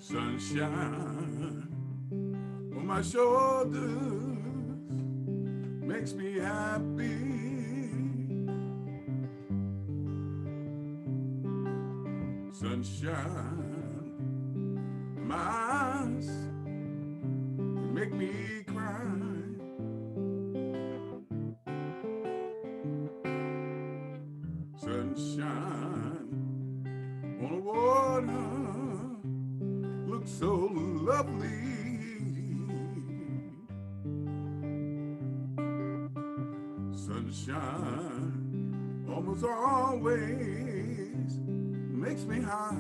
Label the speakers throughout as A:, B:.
A: Sunshine on my shoulders makes me happy. Sunshine in my eyes make me cry. Sunshine on the water looks so lovely. Sunshine almost always makes me high.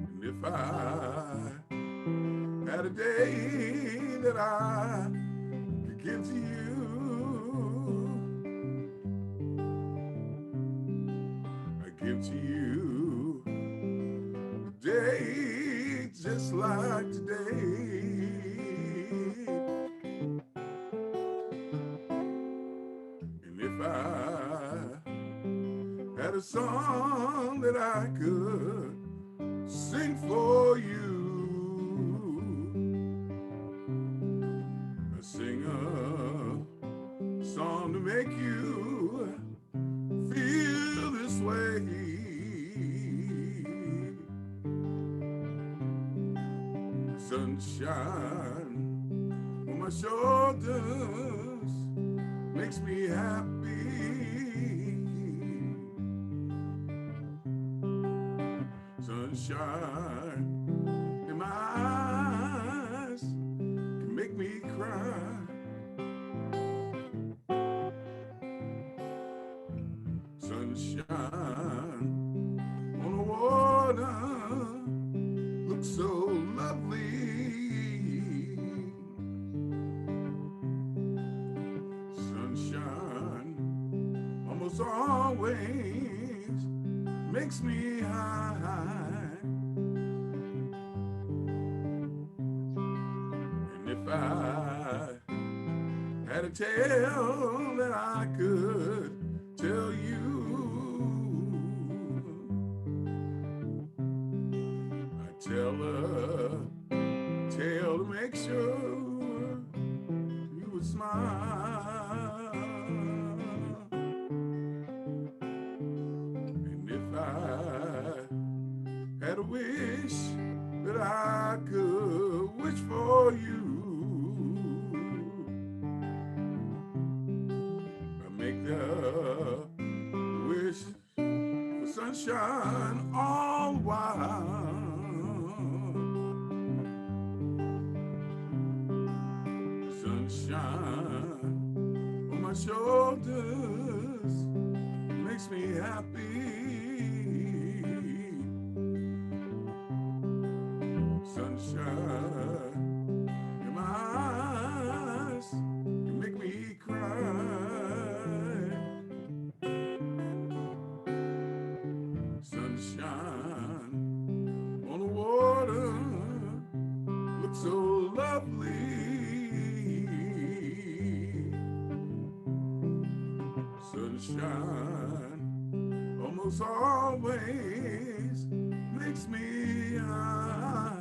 A: And if I had a day that I could give to you, I give to you a day just like today. And if I had a song that I could sing for you, I sing a song to make you feel this way. Sunshine on my shoulders makes me happy. Sunshine in my eyes can make me cry. Sunshine on the water looks so lovely. Sunshine almost always makes me high. And if I had a tale that I could tell you, I'd tell a tale to make sure you would smile. And if I had a wish that I could wish for you, I'd make the wish for sunshine all the while. Sunshine on my shoulders makes me happy. Sunshine in my eyes can make me cry. Sunshine on the water looks so lovely. Sunshine almost always makes me high.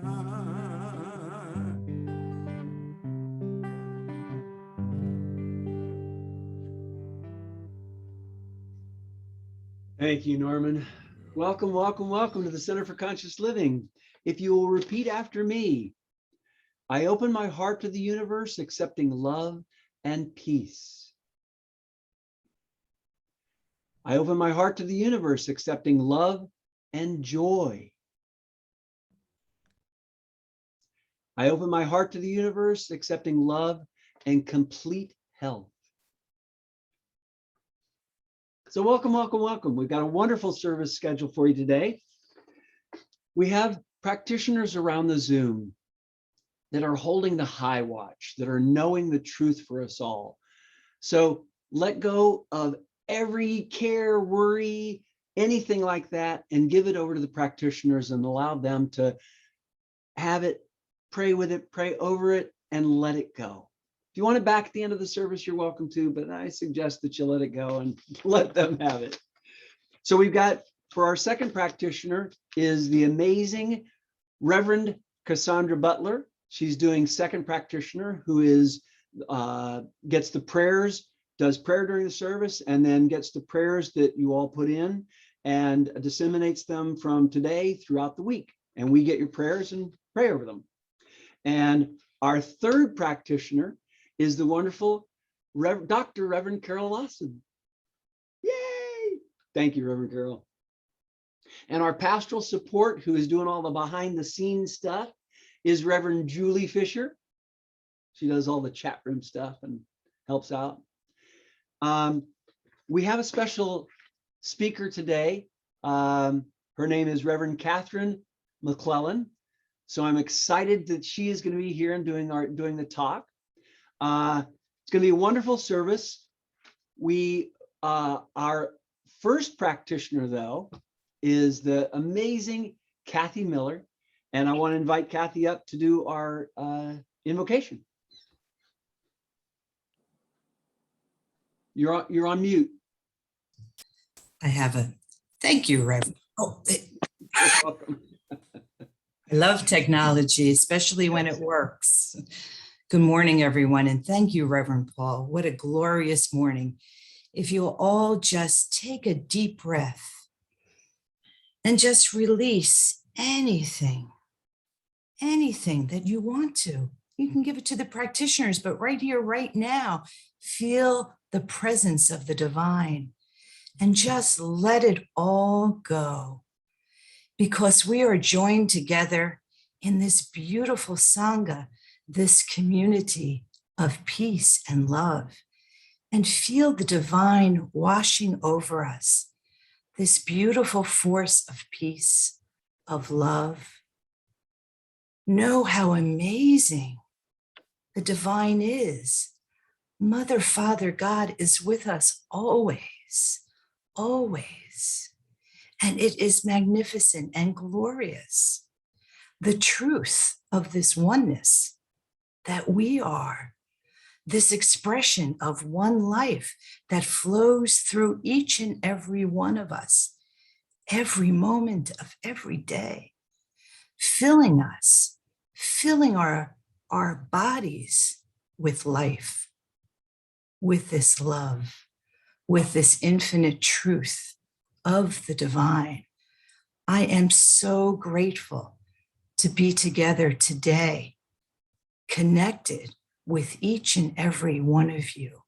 B: Thank you, Norman. Welcome, welcome, welcome to the Center for Conscious Living. If you will repeat after me, I open my heart to the universe, accepting love and peace. I open my heart to the universe, accepting love and joy. I open my heart to the universe, accepting love and complete health. So welcome, welcome, welcome. We've got a wonderful service scheduled for you today. We have practitioners around the Zoom that are holding the high watch, that are knowing the truth for us all. So let go of every care, worry, anything like that, and give it over to the practitioners and allow them to have it, pray with it, pray over it, and let it go. If you want it back at the end of the service, you're welcome to, but I suggest that you let it go and let them have it. So we've got, for our second practitioner is the amazing Reverend Cassandra Butler. She's doing second practitioner, who is gets the prayers, does prayer during the service, and then gets the prayers that you all put in and disseminates them from today throughout the week. And we get your prayers and pray over them. And our third practitioner is the wonderful Dr. Reverend Carol Lawson. Yay! Thank you, Reverend Carol. And our pastoral support, who is doing all the behind the scenes stuff, is Reverend Julie Fisher. She does all the chat room stuff and helps out. We have a special speaker today. Her name is Reverend Katherine McClelland. So I'm excited that she is going to be here and doing the talk. It's going to be a wonderful service. Our first practitioner, though, is the amazing Kathy Miller. And I want to invite Kathy up to do our invocation. You're on mute.
C: I have a thank you, Reverend. Oh,
B: You're welcome.
C: I love technology, especially when it works. Good morning, everyone, and thank you, Reverend Paul. What a glorious morning. If you'll all just take a deep breath and just release anything that you want to. You can give it to the practitioners, but right here, right now, feel the presence of the divine and just let it all go. Because we are joined together in this beautiful Sangha, this community of peace and love, and feel the divine washing over us, this beautiful force of peace, of love. Know how amazing the divine is. Mother, Father, God is with us always, always. And it is magnificent and glorious. The truth of this oneness that we are, this expression of one life that flows through each and every one of us, every moment of every day, filling us, filling our bodies with life, with this love, with this infinite truth of the divine. I am so grateful to be together today, connected with each and every one of you.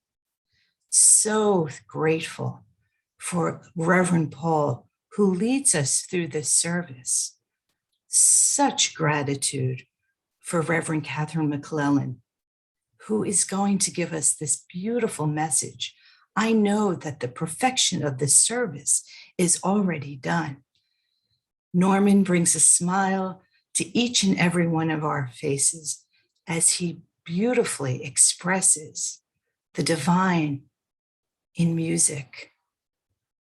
C: So grateful for Reverend Paul, who leads us through this service. Such gratitude for Reverend Katherine McClelland, who is going to give us this beautiful message. I know that the perfection of this service is already done. Norman brings a smile to each and every one of our faces as he beautifully expresses the divine in music.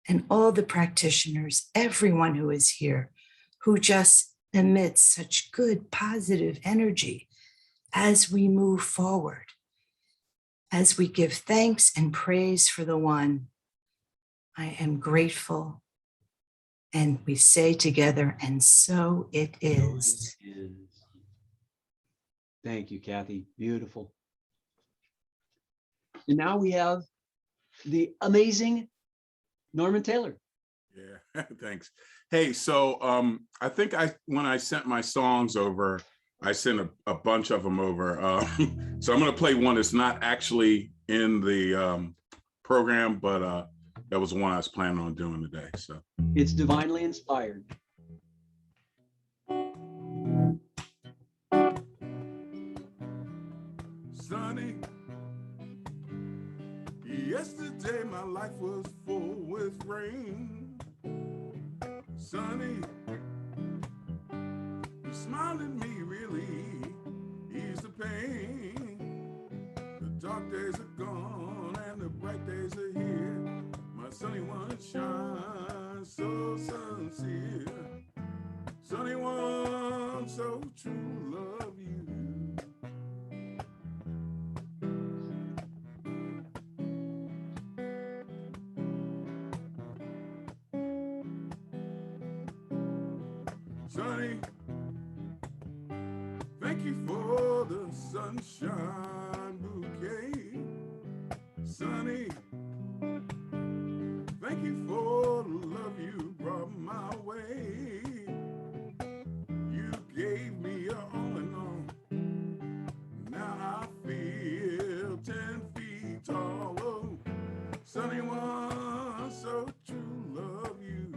C: And all the practitioners, everyone who is here, who just emits such good, positive energy as we move forward, as we give thanks and praise for the one. I am grateful. And we say together, and so it is.
B: Thank you, Kathy. Beautiful. And now we have the amazing Norman Taylor.
A: Yeah, thanks. Hey, so I think when I sent my songs over, I sent a bunch of them over. So I'm going to play one that's not actually in the program, but that was one I was planning on doing today. So
B: it's divinely inspired.
A: Sunny, yesterday my life was full with rain. Sunny, you smiled at me, really eased the pain. The dark days are gone and the bright days are here. My sunny one shines so sincere. Sunny one, so true, love you. Sunny, thank you for the sunshine bouquet. Sunny, thank you for the love you brought my way. You gave me your all in all. Now I feel 10 feet tall. Oh, sunny one, so true, love you.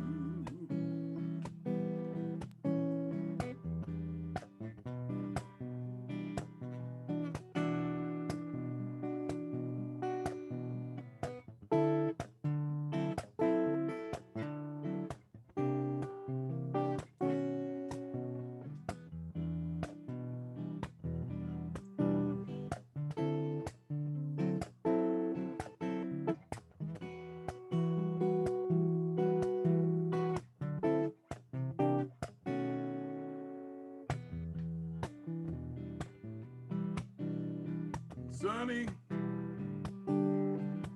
A: Sunny,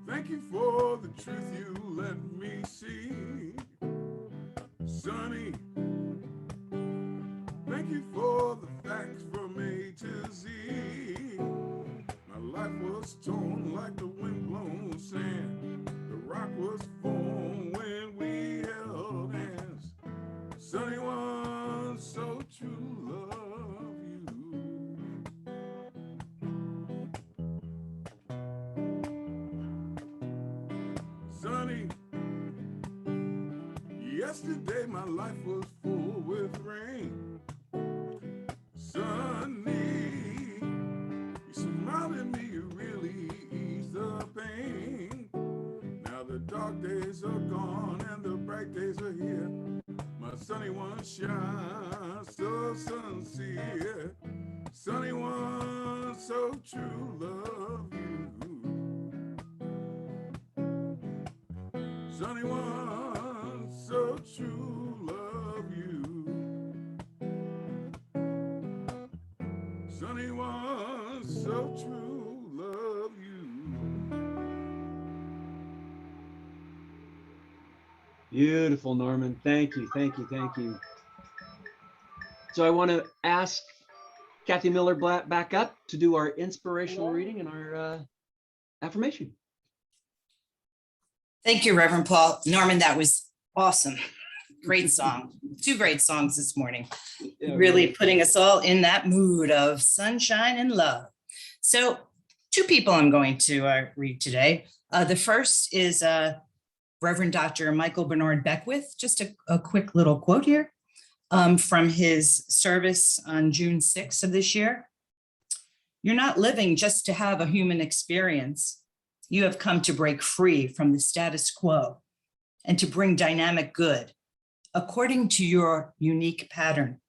A: thank you for the truth you let me see. Sunny, thank you for the facts from A to Z. My life was torn like the wind-blown sand. The rock was formed when we held hands. Sunny one, so true, love you. Sunny, yesterday my life was full with rain. Sunny, you smiled at me, you really eased the pain. Now the dark days are gone and the bright days are here. My sunny one shines so sincere. Sunny one, so true, love you. Sunny one, so true, love you. Sunny one, so true, love you.
B: Beautiful, Norman. Thank you, thank you, thank you. So I want to ask Kathy Miller back up to do our inspirational reading and our affirmation.
C: Thank you, Reverend Paul. Norman, that was awesome. Great song. 2 great songs this morning.
B: Yeah,
C: Really putting us all in that mood of sunshine and love. So 2 people I'm going to read today. The first is Reverend Dr. Michael Bernard Beckwith. Just a quick little quote here from his service on June 6th of this year. You're not living just to have a human experience. You have come to break free from the status quo and to bring dynamic good, according to your unique pattern,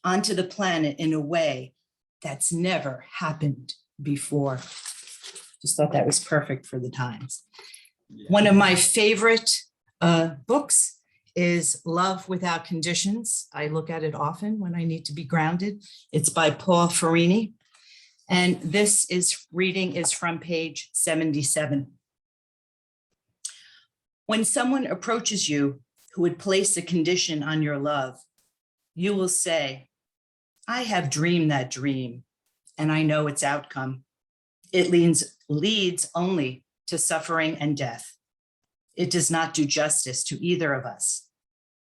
C: onto the planet in a way that's never happened before. Just thought that was perfect for the times.
B: Yeah.
C: One of my favorite books is Love Without Conditions. I look at it often when I need to be grounded. It's by Paul Ferrini. And this reading is from page 77. When someone approaches you who would place a condition on your love, you will say, I have dreamed that dream, and I know its outcome. It leads only to suffering and death. It does not do justice to either of us.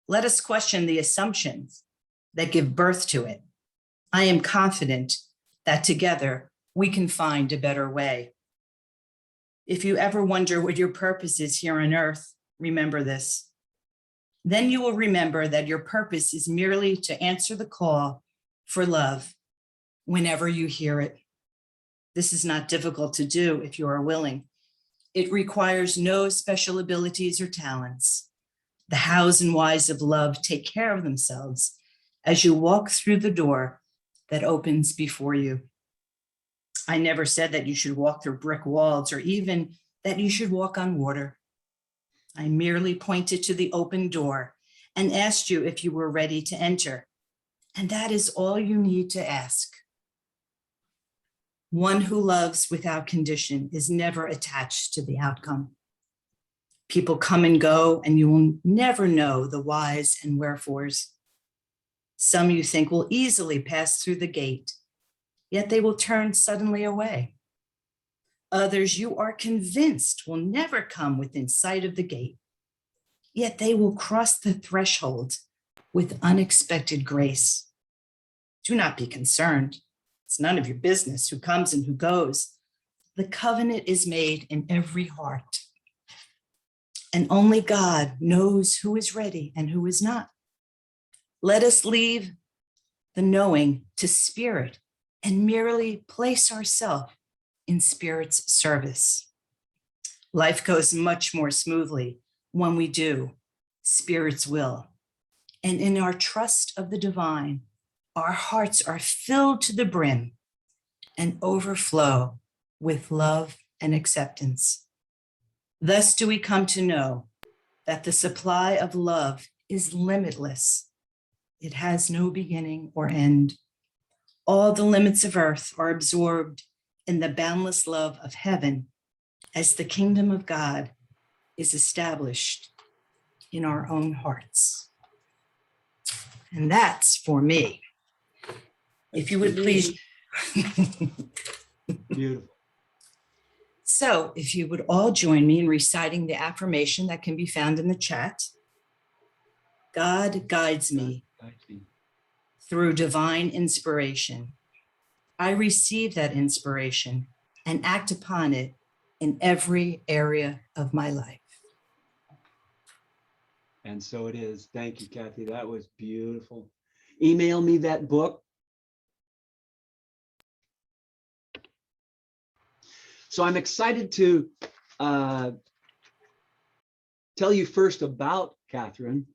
C: Let us question the assumptions that give birth to it. I am confident that together we can find a better way. If you ever wonder what your purpose is here on earth, remember this. Then you will remember that your purpose is merely to answer the call for love whenever you hear it. This is not difficult to do if you are willing. It requires no special abilities or talents. The hows and whys of love take care of themselves as you walk through the door that opens before you. I never said that you should walk through brick walls or even that you should walk on water. I merely pointed to the open door and asked you if you were ready to enter. And that is all you need to ask. One who loves without condition is never attached to the outcome. People come and go, and you will never know the whys and wherefores. Some you think will easily pass through the gate, yet they will turn suddenly away. Others you are convinced will never come within sight of the gate, yet they will cross the threshold with unexpected grace. Do not be concerned. It's none of your business who comes and who goes. The covenant is made in every heart. And only God knows who is ready and who is not. Let us leave the knowing to spirit and merely place ourselves in spirit's service. Life goes much more smoothly when we do spirit's will. And in our trust of the divine, our hearts are filled to the brim and overflow with love and acceptance. Thus do we come to know that the supply of love is limitless. It has no beginning or end. All the limits of earth are absorbed in the boundless love of heaven as the kingdom of God is established in our own hearts. And that's for me. If you would please.
B: Beautiful.
C: So if you would all join me in reciting the affirmation that can be found in the chat. God guides me through divine inspiration. I receive that inspiration and act upon it in every area of my life.
B: And so it is. Thank you, Kathy. That was beautiful. Email me that book. So I'm excited to tell you first about Katherine.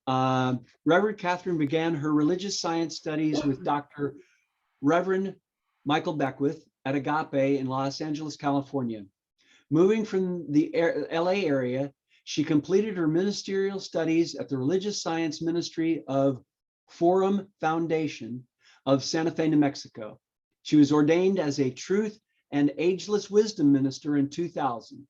B: Reverend Katherine began her religious science studies with Dr. Reverend Michael Beckwith at Agape in Los Angeles, California. Moving from the LA area, she completed her ministerial studies at the Religious Science Ministry of Forum Foundation of Santa Fe, New Mexico. She was ordained as a Truth and Ageless Wisdom Minister in 2000.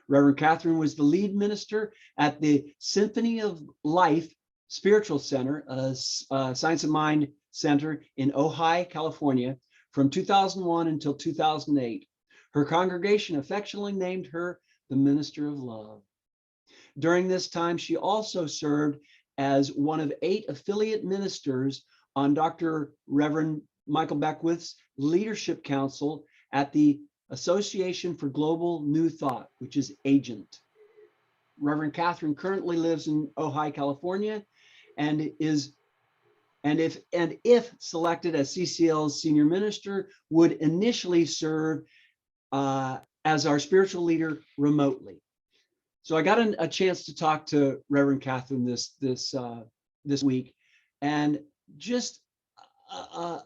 B: Reverend Katherine was the lead minister at the Symphony of Life Spiritual Center, Science of Mind Center in Ojai, California, from 2001 until 2008. Her congregation affectionately named her the Minister of Love. During this time, she also served as one of 8 affiliate ministers on Dr. Reverend Michael Beckwith's Leadership Council at the Association for Global New Thought, which is AGENT. Reverend Katherine currently lives in Ojai, California, and if selected as CCL's senior minister, would initially serve as our spiritual leader remotely. So I got a chance to talk to Reverend Katherine this week, and just a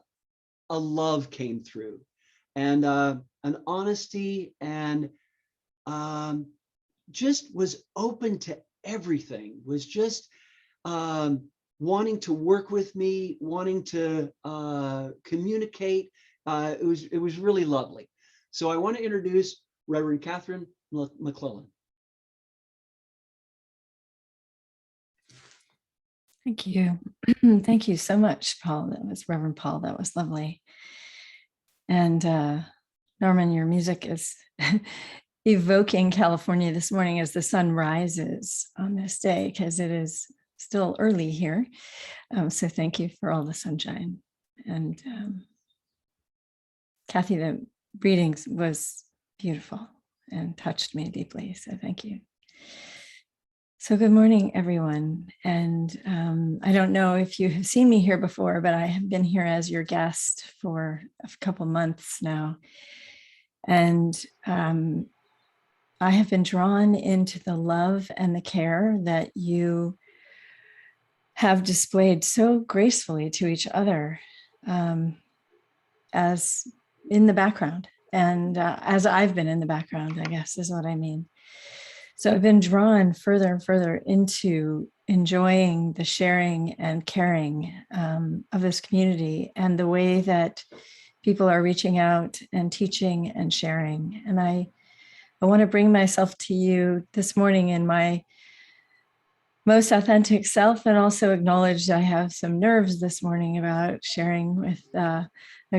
B: love came through, and an honesty, and just was open to everything, was just wanting to work with me, wanting to communicate. It was really lovely. So I want to introduce Reverend Katherine McClelland.
D: Thank you. Thank you so much, Paul. That was Reverend Paul. That was lovely. And Norman, your music is evoking California this morning as the sun rises on this day, because it is still early here. So thank you for all the sunshine. And Kathy, the readings was beautiful and touched me deeply. So thank you. So good morning, everyone. And I don't know if you have seen me here before, but I have been here as your guest for a couple months now. And I have been drawn into the love and the care that you have displayed so gracefully to each other, as in the background, and as I've been in the background, I guess is what I mean. So I've been drawn further and further into enjoying the sharing and caring of this community, and the way that people are reaching out and teaching and sharing. And I want to bring myself to you this morning in my most authentic self, and also acknowledge I have some nerves this morning about sharing with a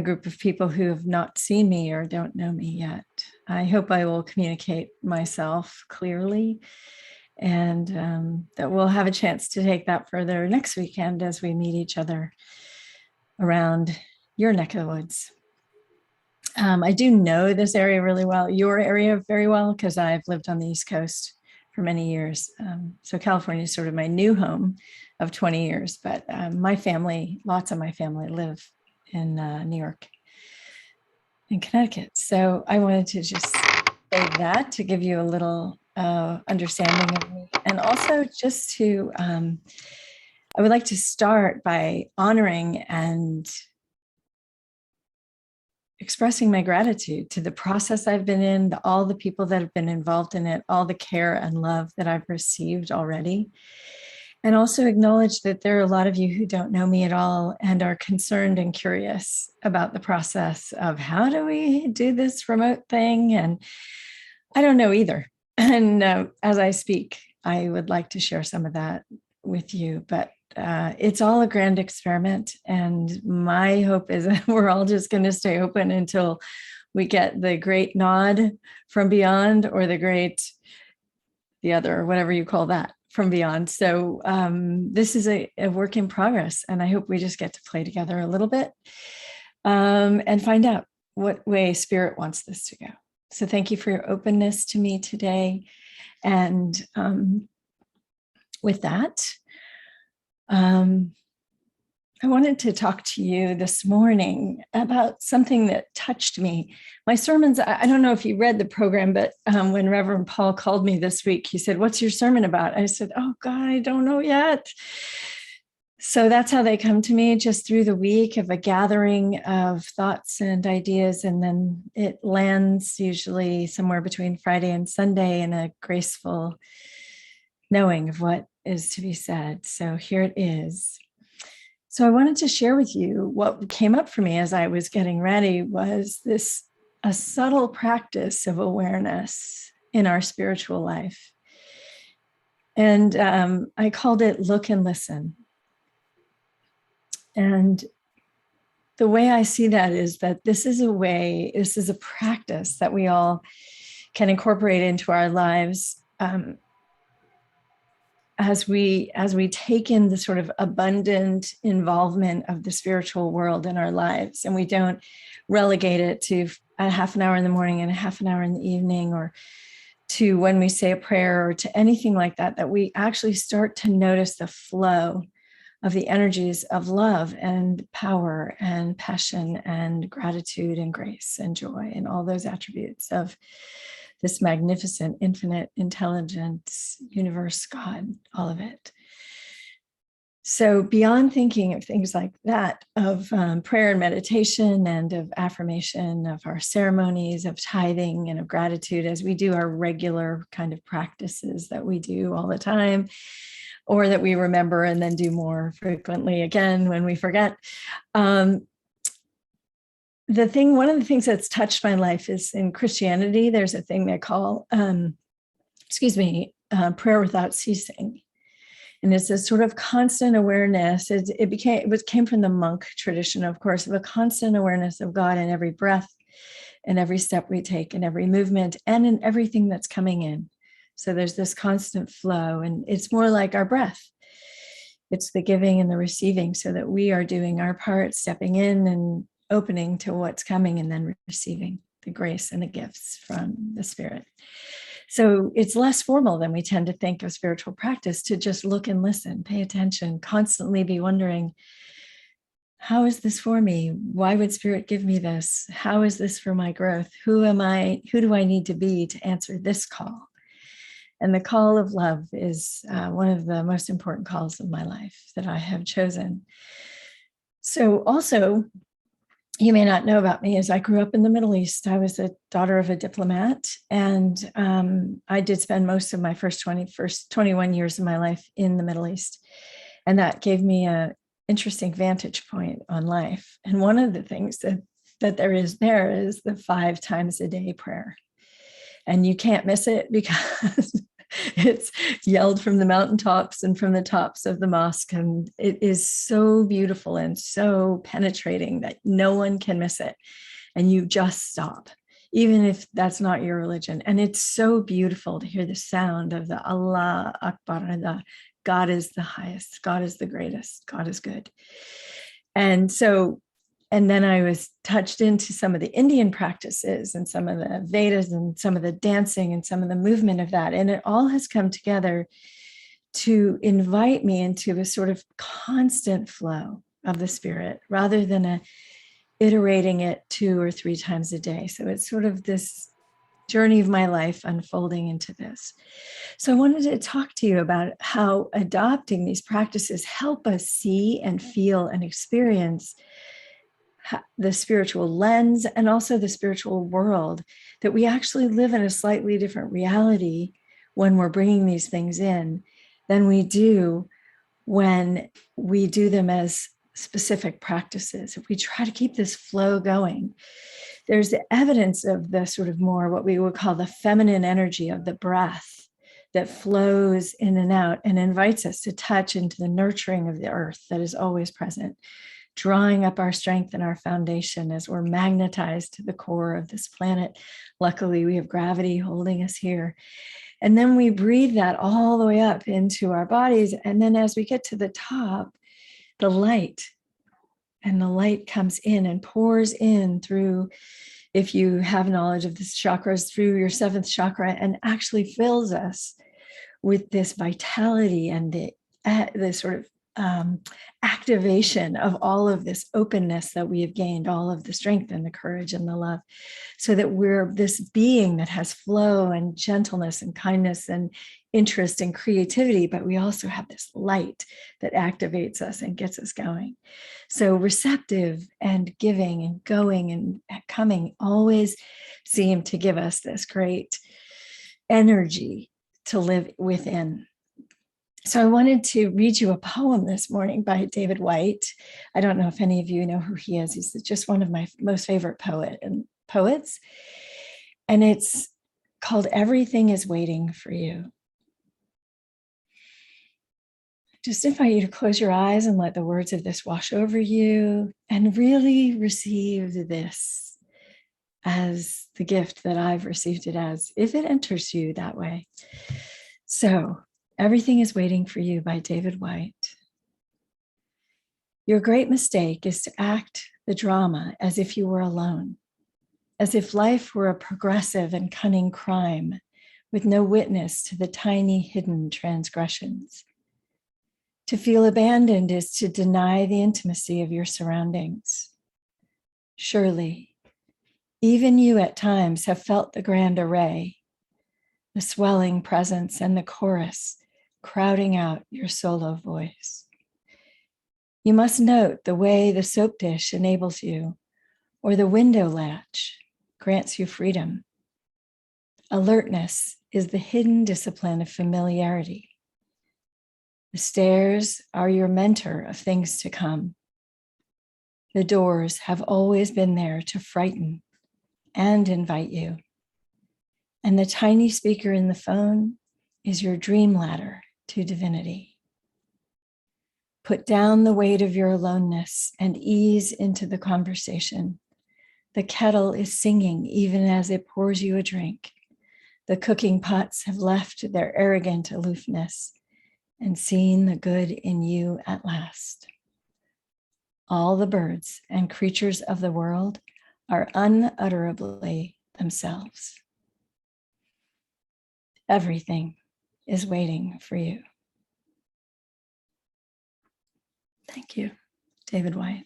D: group of people who have not seen me or don't know me yet. I hope I will communicate myself clearly, and that we'll have a chance to take that further next weekend as we meet each other around your neck of the woods. I do know this area really well, your area very well, because I've lived on the East Coast for many years. So California is sort of my new home of 20 years, but my family, lots of my family live in New York and Connecticut. So I wanted to just say that to give you a little understanding of me. And also just to, I would like to start by honoring and expressing my gratitude to the process I've been in, all the people that have been involved in it, all the care and love that I've received already. And also acknowledge that there are a lot of you who don't know me at all and are concerned and curious about the process of how do we do this remote thing? And I don't know either. And as I speak, I would like to share some of that with you, but it's all a grand experiment. And my hope is that we're all just going to stay open until we get the great nod from beyond, or the other, whatever you call that, from beyond. So this is a work in progress. And I hope we just get to play together a little bit and find out what way Spirit wants this to go. So thank you for your openness to me today. And with that, I wanted to talk to you this morning about something that touched me. My sermons, I don't know if you read the program, but when Reverend Paul called me this week, he said, "What's your sermon about?" I said, "Oh God, I don't know yet." So that's how they come to me, just through the week of a gathering of thoughts and ideas. And then it lands usually somewhere between Friday and Sunday in a graceful knowing of what is to be said. So here it is. So I wanted to share with you what came up for me as I was getting ready was a subtle practice of awareness in our spiritual life. And I called it look and listen. And the way I see that is that this is a practice that we all can incorporate into our lives as we take in the sort of abundant involvement of the spiritual world in our lives, and we don't relegate it to a half an hour in the morning and a half an hour in the evening, or to when we say a prayer, or to anything like that, that we actually start to notice the flow of the energies of love and power and passion and gratitude and grace and joy and all those attributes of this magnificent, infinite intelligence, universe, God, all of it. So beyond thinking of things like that, of prayer and meditation and of affirmation, of our ceremonies, of tithing and of gratitude, as we do our regular kind of practices that we do all the time, or that we remember and then do more frequently again when we forget. One of the things that's touched my life is in Christianity, there's a thing they call, prayer without ceasing. And it's a sort of constant awareness. It came from the monk tradition, of course, of a constant awareness of God in every breath, in every step we take, in every movement, and in everything that's coming in. So there's this constant flow, and it's more like our breath. It's the giving and the receiving, so that we are doing our part, stepping in and opening to what's coming, and then receiving the grace and the gifts from the Spirit. So it's less formal than we tend to think of spiritual practice, to just look and listen, pay attention, constantly be wondering, how is this for me? Why would Spirit give me this? How is this for my growth? Who am I? Who do I need to be to answer this call? And the call of love is one of the most important calls of my life that I have chosen. So also, you may not know about me, as I grew up in the Middle East. I was a daughter of a diplomat, and I did spend most of my first 21 years of my life in the Middle East. And that gave me an interesting vantage point on life. And one of the things that there is the 5 times a day prayer. And you can't miss it, because It's yelled from the mountaintops and from the tops of the mosque. And it is so beautiful and so penetrating that no one can miss it. And you just stop, even if that's not your religion. And it's so beautiful to hear the sound of the Allah Akbar, the God is the highest, God is the greatest, God is good. And so, and then I was touched into some of the Indian practices and some of the Vedas and some of the dancing and some of the movement of that. And it all has come together to invite me into a sort of constant flow of the spirit rather than iterating it 2 or 3 times a day. So it's sort of this journey of my life unfolding into this. So I wanted to talk to you about how adopting these practices help us see and feel and experience the spiritual lens and also the spiritual world, that we actually live in a slightly different reality when we're bringing these things in than we do when we do them as specific practices. If we try to keep this flow going, there's the evidence of the sort of more what we would call the feminine energy of the breath that flows in and out and invites us to touch into the nurturing of the earth that is always present, drawing up our strength and our foundation as we're magnetized to the core of this planet. Luckily, we have gravity holding us here. And then we breathe that all the way up into our bodies. And then as we get to the top, the light comes in and pours in through, if you have knowledge of the chakras, through your 7th chakra, and actually fills us with this vitality and the sort of activation of all of this openness that we have gained, all of the strength and the courage and the love, so that we're this being that has flow and gentleness and kindness and interest and creativity, but we also have this light that activates us and gets us going. So receptive and giving and going and coming always seem to give us this great energy to live within. So I wanted to read you a poem this morning by David Whyte. I don't know if any of you know who he is. He's just one of my most favorite poets. And it's called Everything is Waiting for You. Just invite you to close your eyes and let the words of this wash over you and really receive this as the gift that I've received it as, if it enters you that way. So, Everything is Waiting for You by David Whyte. Your great mistake is to act the drama as if you were alone, as if life were a progressive and cunning crime with no witness to the tiny hidden transgressions. To feel abandoned is to deny the intimacy of your surroundings. Surely, even you at times have felt the grand array, the swelling presence and the chorus crowding out your solo voice. You must note the way the soap dish enables you, or the window latch grants you freedom. Alertness is the hidden discipline of familiarity. The stairs are your mentor of things to come. The doors have always been there to frighten and invite you. And the tiny speaker in the phone is your dream ladder to divinity. Put down the weight of your aloneness and ease into the conversation. The kettle is singing even as it pours you a drink. The cooking pots have left their arrogant aloofness and seen the good in you at last. All the birds and creatures of the world are unutterably themselves. Everything is waiting for you. Thank you, David Whyte.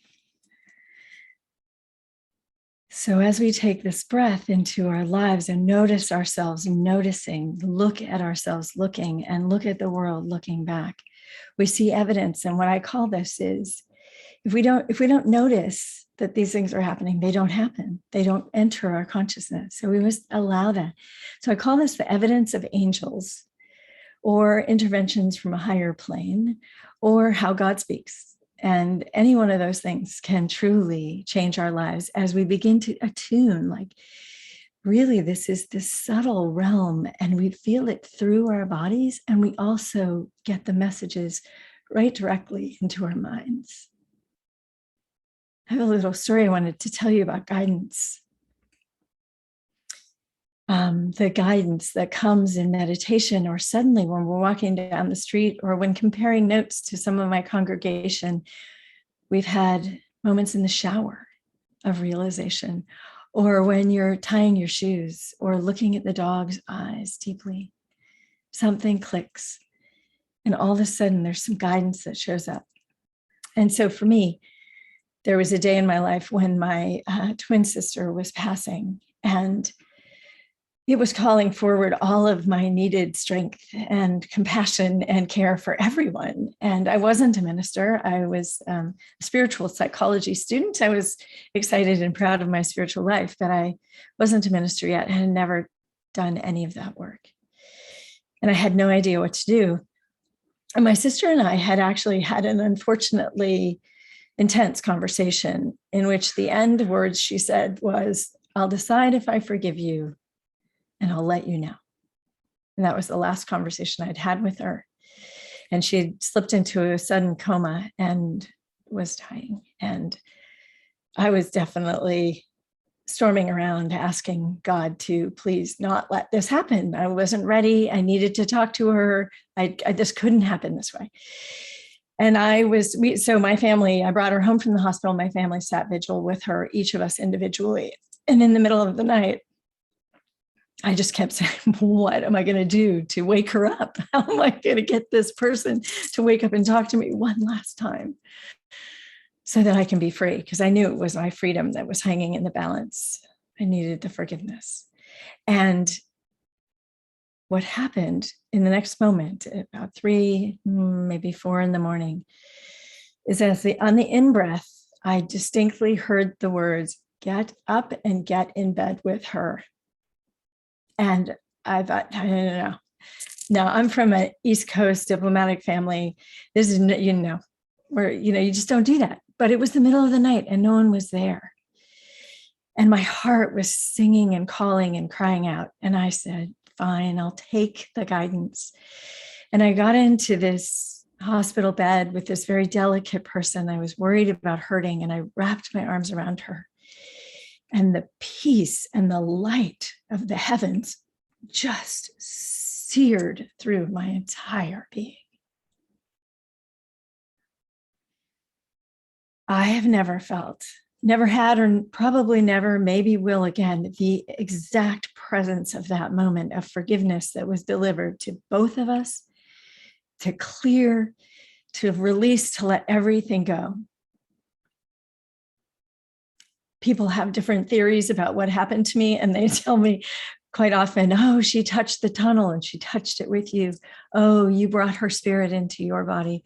D: So as we take this breath into our lives and notice ourselves noticing, look at ourselves looking, and look at the world looking back, we see evidence. And what I call this is, if we don't notice that these things are happening, they don't happen. They don't enter our consciousness. So we must allow that. So I call this the evidence of angels, or interventions from a higher plane, or how God speaks. And any one of those things can truly change our lives as we begin to attune, like really, this is this subtle realm, and we feel it through our bodies, and we also get the messages right directly into our minds. I have a little story I wanted to tell you about guidance. The guidance that comes in meditation, or suddenly when we're walking down the street, or when comparing notes to some of my congregation. We've had moments in the shower of realization, or when you're tying your shoes or looking at the dog's eyes deeply, something clicks, and all of a sudden there's some guidance that shows up. And so for me, there was a day in my life when my twin sister was passing, and it was calling forward all of my needed strength and compassion and care for everyone. And I wasn't a minister. I was a spiritual psychology student. I was excited and proud of my spiritual life, but I wasn't a minister yet. I had never done any of that work. And I had no idea what to do. And my sister and I had actually had an unfortunately intense conversation in which the end words she said was, "I'll decide if I forgive you, and I'll let you know." And that was the last conversation I'd had with her. And she had slipped into a sudden coma and was dying. And I was definitely storming around asking God to please not let this happen. I wasn't ready. I needed to talk to her. I this couldn't happen this way. And so my family, I brought her home from the hospital. My family sat vigil with her, each of us individually. And in the middle of the night, I just kept saying, what am I going to do to wake her up? How am I going to get this person to wake up and talk to me one last time so that I can be free? Because I knew it was my freedom that was hanging in the balance. I needed the forgiveness. And what happened in the next moment, about 3, maybe 4 in the morning, is on the in-breath, I distinctly heard the words, "Get up and get in bed with her." And I thought, no. Now, I'm from an East Coast diplomatic family. This is, where, you just don't do that. But it was the middle of the night and no one was there. And my heart was singing and calling and crying out. And I said, fine, I'll take the guidance. And I got into this hospital bed with this very delicate person I was worried about hurting. And I wrapped my arms around her. And the peace and the light of the heavens just seared through my entire being. I have never felt, never had, or probably never, maybe will again, the exact presence of that moment of forgiveness that was delivered to both of us, to clear, to release, to let everything go. People have different theories about what happened to me, and they tell me quite often, oh, she touched the tunnel and she touched it with you. Oh, you brought her spirit into your body.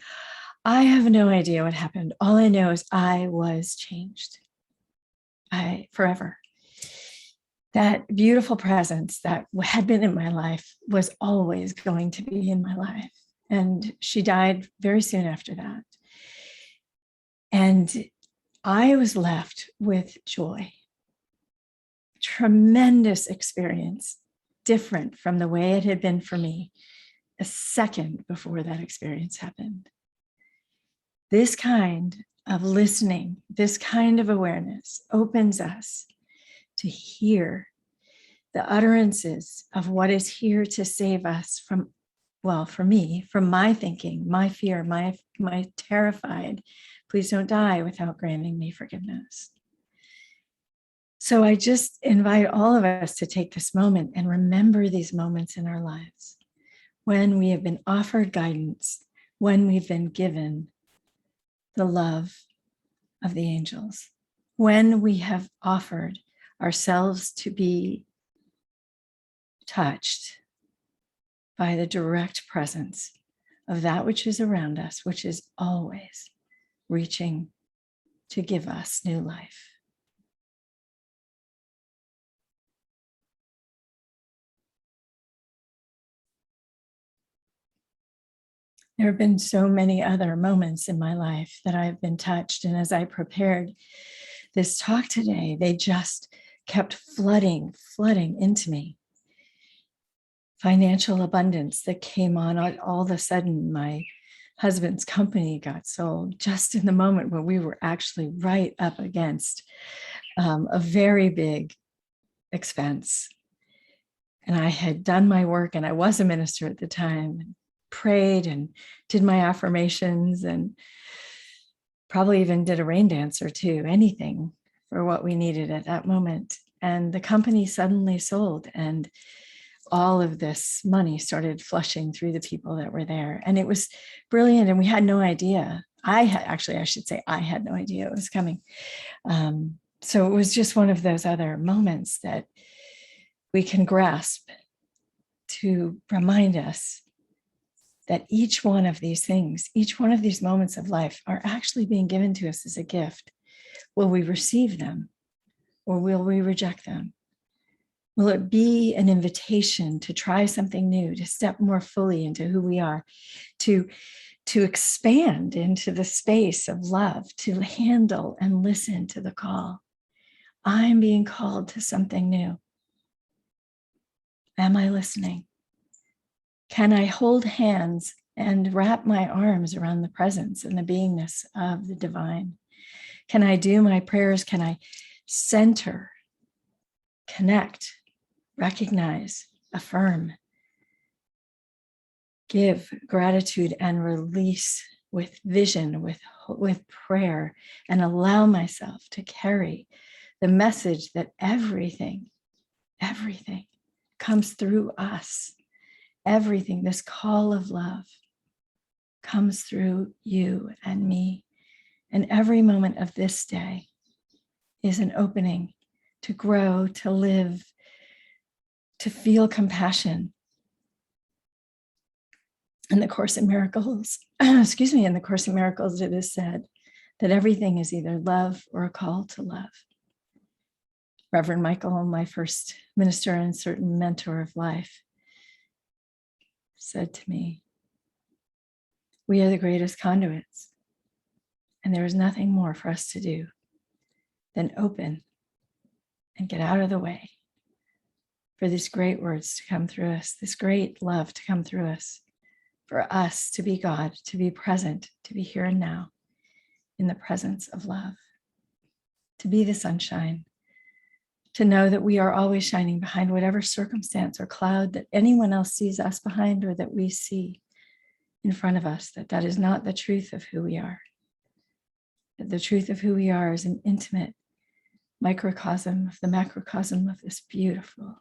D: I have no idea what happened. All I know is I was changed. Forever. That beautiful presence that had been in my life was always going to be in my life. And she died very soon after that. And I was left with joy. Tremendous experience, different from the way it had been for me a second before that experience happened. This kind of listening, this kind of awareness opens us to hear the utterances of what is here to save us from, well, for me, from my thinking, my fear, my terrified, please don't die without granting me forgiveness. So I just invite all of us to take this moment and remember these moments in our lives when we have been offered guidance, when we've been given the love of the angels, when we have offered ourselves to be touched by the direct presence of that which is around us, which is always reaching to give us new life. There have been so many other moments in my life that I've been touched. And as I prepared this talk today, they just kept flooding into me. Financial abundance that came on all of a sudden. My husband's company got sold just in the moment when we were actually right up against a very big expense. And I had done my work, and I was a minister at the time, prayed and did my affirmations, and probably even did a rain dance or two, anything for what we needed at that moment. And the company suddenly sold, and all of this money started flushing through the people that were there. And it was brilliant. And we had no idea. I had no idea it was coming. So it was just one of those other moments that we can grasp to remind us that each one of these things, each one of these moments of life are actually being given to us as a gift. Will we receive them, or will we reject them? Will it be an invitation to try something new, to step more fully into who we are, to expand into the space of love, to handle and listen to the call? I'm being called to something new. Am I listening? Can I hold hands and wrap my arms around the presence and the beingness of the divine? Can I do my prayers? Can I center, connect, recognize, affirm, give gratitude and release with vision, with prayer, and allow myself to carry the message that everything comes through us. Everything, this call of love, comes through you and me. And every moment of this day is an opening to grow, to live, to feel compassion. In the Course in Miracles, in the Course in Miracles, it is said that everything is either love or a call to love. Reverend Michael, my first minister and certain mentor of life, said to me, we are the greatest conduits, and there is nothing more for us to do than open and get out of the way for these great words to come through us, this great love to come through us, for us to be God, to be present, to be here and now in the presence of love, to be the sunshine, to know that we are always shining behind whatever circumstance or cloud that anyone else sees us behind, or that we see in front of us, that is not the truth of who we are. That the truth of who we are is an intimate microcosm of the macrocosm of this beautiful,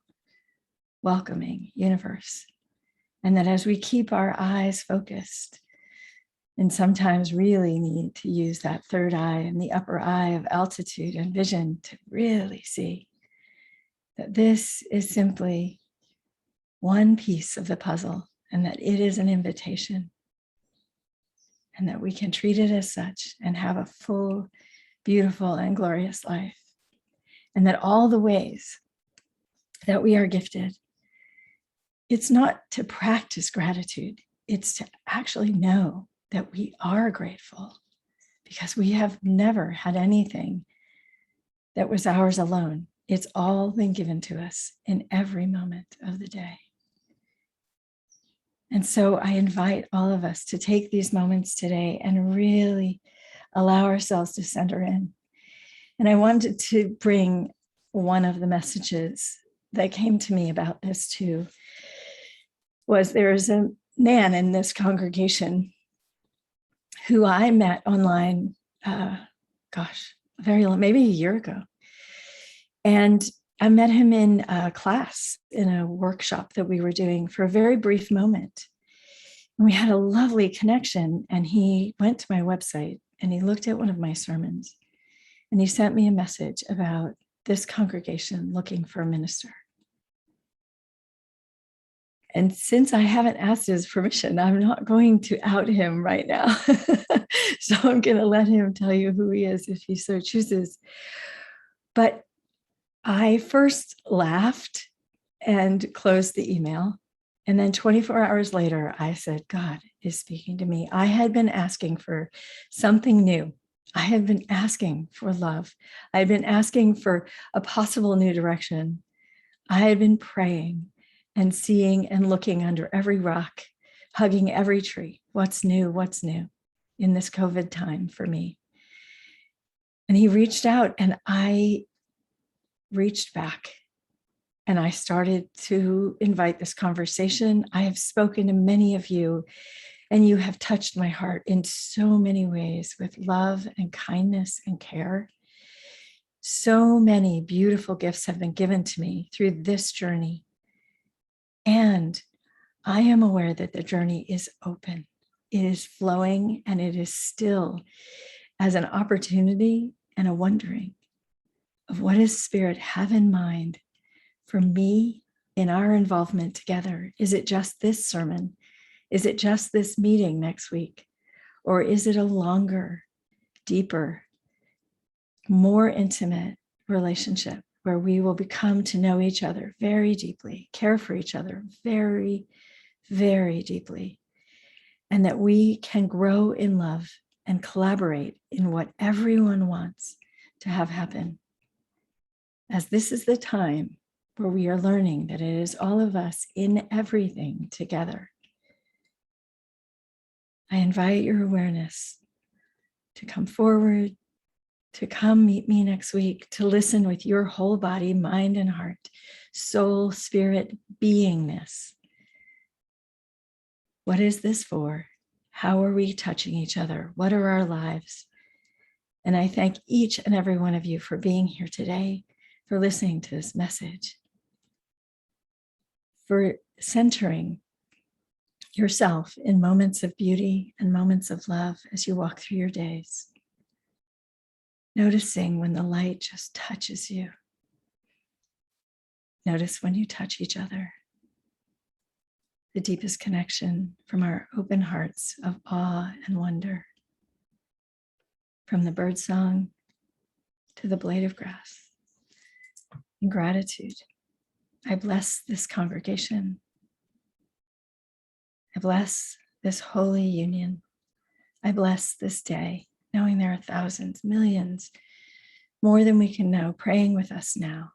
D: welcoming universe. And that as we keep our eyes focused, and sometimes really need to use that third eye and the upper eye of altitude and vision to really see that this is simply one piece of the puzzle, and that it is an invitation, and that we can treat it as such and have a full, beautiful, and glorious life. And that all the ways that we are gifted, it's not to practice gratitude, it's to actually know that we are grateful, because we have never had anything that was ours alone. It's all been given to us in every moment of the day. And so I invite all of us to take these moments today and really allow ourselves to center in. And I wanted to bring one of the messages that came to me about this too, was there's a man in this congregation who I met online, maybe a year ago. And I met him in a class, in a workshop that we were doing for a very brief moment. And we had a lovely connection. And he went to my website and he looked at one of my sermons. And he sent me a message about this congregation looking for a minister. And since I haven't asked his permission, I'm not going to out him right now. So I'm going to let him tell you who he is if he so chooses. But I first laughed and closed the email. And then 24 hours later, I said, God is speaking to me. I had been asking for something new. I had been asking for love. I had been asking for a possible new direction. I had been praying and seeing and looking under every rock, hugging every tree. What's new? What's new in this COVID time for me? And he reached out and I reached back and I started to invite this conversation. I have spoken to many of you and you have touched my heart in so many ways with love and kindness and care. So many beautiful gifts have been given to me through this journey. And I am aware that the journey is open. It is flowing and it is still as an opportunity and a wondering of what does Spirit have in mind for me in our involvement together. Is it just this sermon? Is it just this meeting next week? Or is it a longer, deeper, more intimate relationship where we will become to know each other very deeply, care for each other very, very deeply, and that we can grow in love and collaborate in what everyone wants to have happen? As this is the time where we are learning that it is all of us in everything together. I invite your awareness to come forward, to come meet me next week, to listen with your whole body, mind, and heart, soul, spirit, beingness. What is this for? How are we touching each other? What are our lives? And I thank each and every one of you for being here today, for listening to this message, for centering yourself in moments of beauty and moments of love as you walk through your days. Noticing when the light just touches you. Notice when you touch each other. The deepest connection from our open hearts of awe and wonder. From the bird song to the blade of grass. In gratitude, I bless this congregation. I bless this holy union. I bless this day, knowing there are thousands, millions, more than we can know, praying with us now.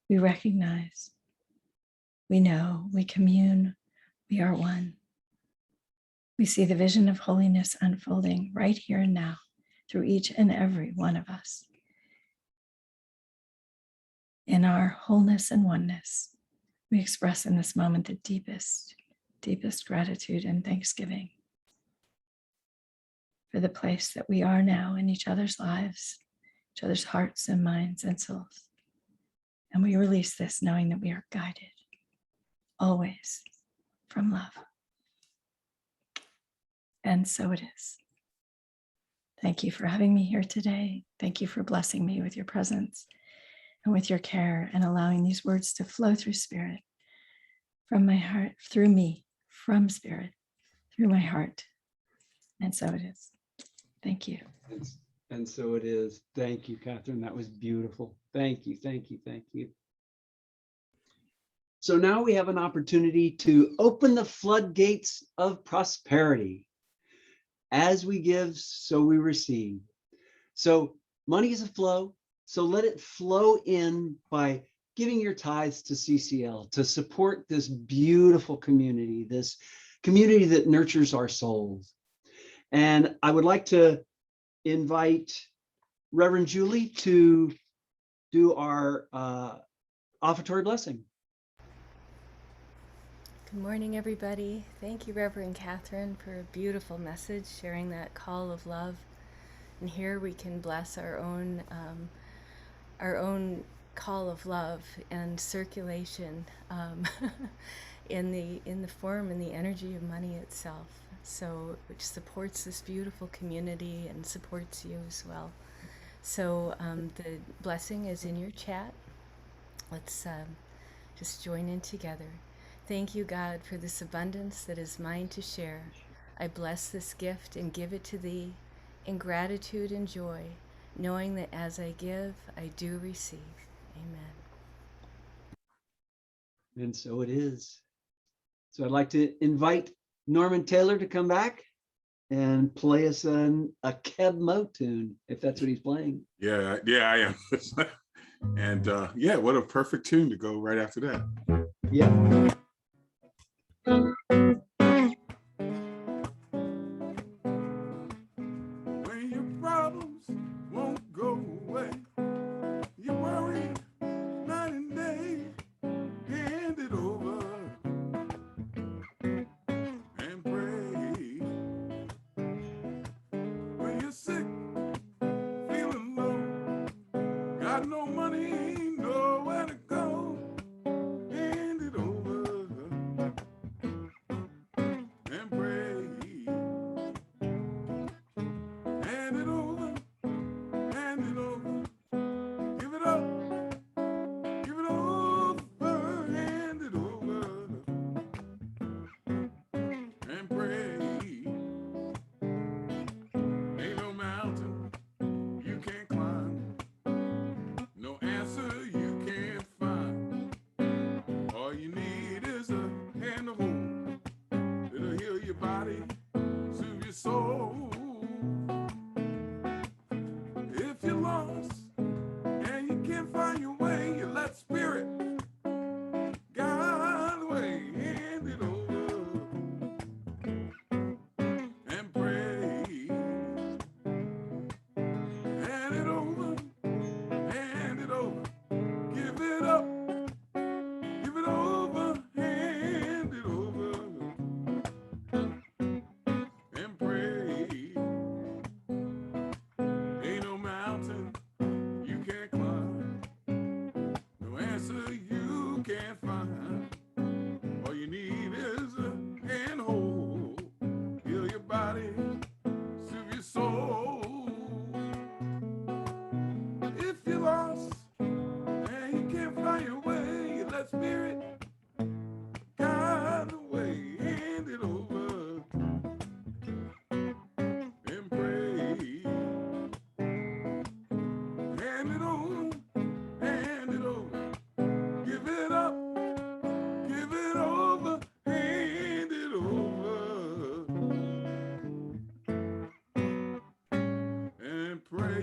D: We recognize, we know, we commune, we are one. We see the vision of holiness unfolding right here and now through each and every one of us. In our wholeness and oneness, we express in this moment the deepest gratitude and thanksgiving for the place that we are now in each other's lives, each other's hearts and minds and souls. And we release this knowing that we are guided always from love. And so it is. Thank you for having me here today. Thank you for blessing me with your presence and with your care and allowing these words to flow through Spirit, from my heart, through me, from Spirit, through my heart. And so it is. Thank you.
B: And so it is. Thank you, Katherine. That was beautiful. Thank you, thank you, thank you. So now we have an opportunity to open the floodgates of prosperity. As we give, so we receive. So money is a flow. So let it flow in by giving your tithes to CCL to support this beautiful community, this community that nurtures our souls. And I would like to invite Reverend Julie to do our offertory blessing.
E: Good morning, everybody. Thank you, Reverend Katherine, for a beautiful message, sharing that call of love. And here we can bless our own call of love and circulation in the form and the energy of money itself. So, which supports this beautiful community and supports you as well. So the blessing is in your chat. Let's just join in together. Thank you, God, for this abundance that is mine to share. I bless this gift and give it to thee in gratitude and joy, knowing that as I give, I do receive. Amen.
B: And so it is. So I'd like to invite Norman Taylor to come back and play us a Keb Mo tune, if that's what he's playing.
A: Yeah, I am. And yeah, what a perfect tune to go right after that.
B: Yeah.
A: When your problems won't go away, you worry night and day, hand it over and pray. When you're sick, feeling low, got no money, nowhere to go, hand it over and pray. Hand it over, hand it over, give it up, give it over, hand it over and pray. Ain't no mountain you can't climb, no answer you can't find. All you need is a hand to hold. It'll heal your body, soothe your soul. If you're lost and you can't find your way, you let spirit guide the way. Hand it over and pray. Hand it over, hand it over, give it up, give it over, hand it over and pray. Ain't no mountain you can't climb, no answer you can't find. All you need is a hand hold, heal your body, soothe your soul. If you're lost and you can't find your way, you let spirit guide the way. Hand it over and pray. Hand it over, hand it over, give it up, give it over, hand it over and pray.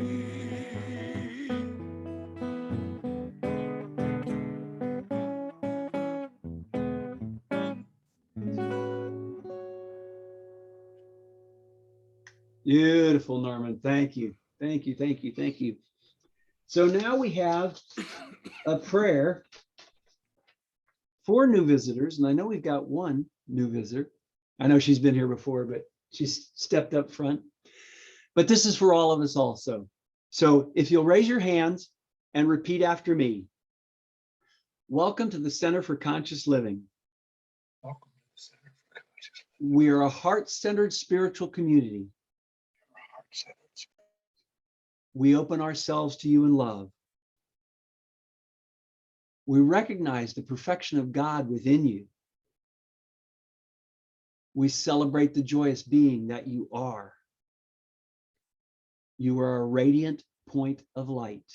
B: Beautiful, Norman. Thank you. Thank you. Thank you. Thank you. So now we have a prayer for new visitors. And I know we've got one new visitor. I know she's been here before, but she's stepped up front. But this is for all of us also. So if you'll raise your hands and repeat after me. Welcome to the Center for Conscious Living.
F: Welcome to the Center for Conscious
B: We are a heart-centered spiritual community.
F: Living, heart-centered spirit.
B: We open ourselves to you in love. We recognize the perfection of God within you. We celebrate the joyous being that you are. You are a radiant point of light.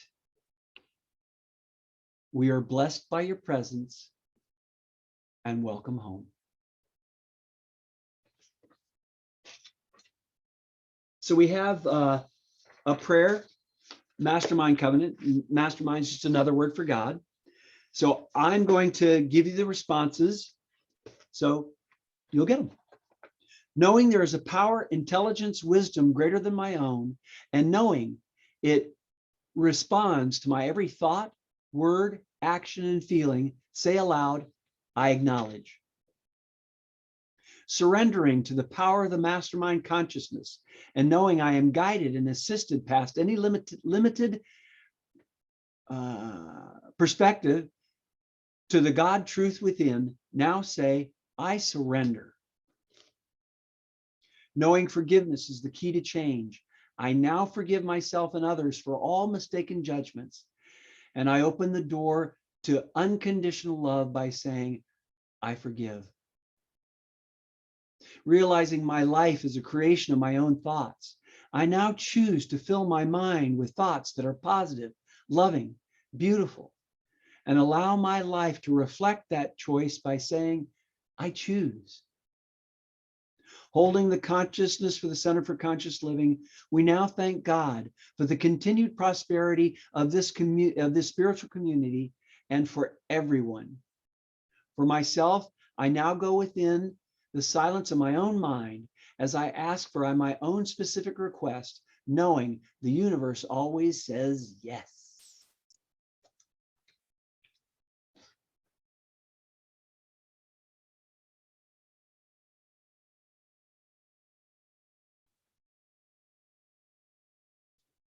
B: We are blessed by your presence and welcome home. So we have a prayer, mastermind covenant. Mastermind is just another word for God. So I'm going to give you the responses so you'll get them. Knowing there is a power, intelligence, wisdom greater than my own, and knowing it responds to my every thought, word, action, and feeling, say aloud, I acknowledge. Surrendering to the power of the mastermind consciousness and knowing I am guided and assisted past any limited perspective to the God truth within, now say, I surrender. Knowing forgiveness is the key to change, I now forgive myself and others for all mistaken judgments. And I open the door to unconditional love by saying, I forgive. Realizing my life is a creation of my own thoughts, I now choose to fill my mind with thoughts that are positive, loving, beautiful, and allow my life to reflect that choice by saying, I choose. holding the consciousness for the Center for Conscious Living, we now thank God for the continued prosperity of this spiritual community and for everyone. For myself, I now go within the silence of my own mind as I ask for my own specific request, knowing the universe always says yes.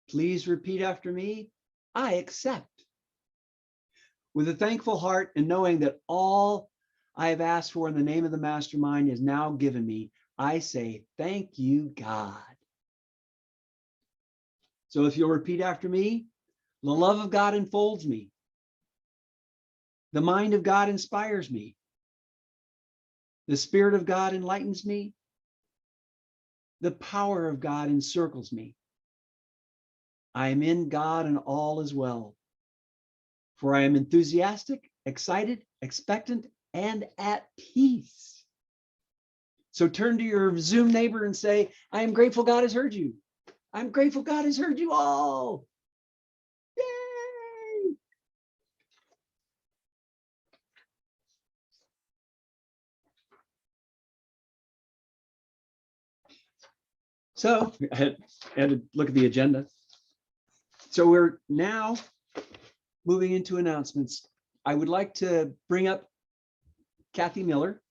B: Please repeat after me. I accept. With a thankful heart and knowing that all I have asked for in the name of the Mastermind is now given me, I say, thank you, God. So if you'll repeat after me, the love of God enfolds me. The mind of God inspires me. The Spirit of God enlightens me. The power of God encircles me. I am in God and all is well. For I am enthusiastic, excited, expectant, and at peace. So turn to your Zoom neighbor and say, I am grateful God has heard you. I'm grateful God has heard you all. Yay! So I had to look at the agenda. So we're now moving into announcements. I would like to bring up Kathy Miller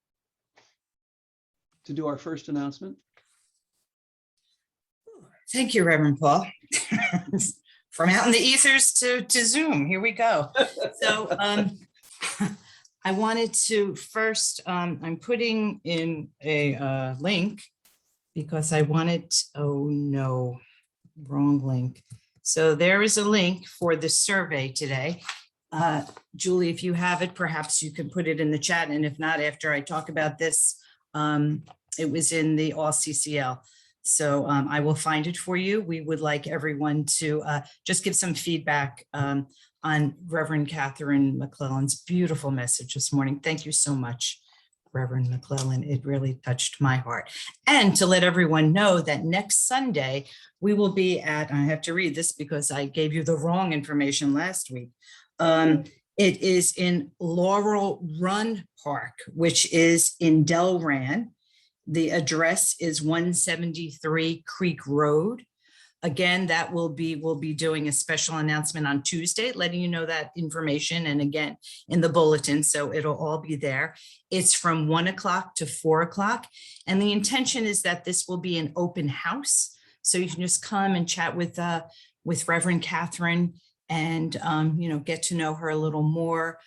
B: to do our first announcement.
C: Thank you, Reverend Paul. From out in the ethers to Zoom, here we go. So I wanted to first, I'm putting in a link because I wanted, oh no, wrong link. So there is a link for the survey today. Julie, if you have it, perhaps you can put it in the chat. And if not, after I talk about this, it was in the all CCL. So I will find it for you. We would like everyone to just give some feedback on Reverend Katherine McClelland's beautiful message this morning. Thank you so much, Reverend McClelland. It really touched my heart. And to let everyone know that next Sunday, we will be at, I have to read this because I gave you the wrong information last week. It is in Laurel Run Park, which is in Delran. The address is 173 Creek Road. Again, that we'll be doing a special announcement on Tuesday, letting you know that information, and again in the bulletin, so it'll all be there. It's from 1 o'clock to 4 o'clock, and the intention is that this will be an open house, so you can just come and chat with Reverend Katherine and get to know her a little more.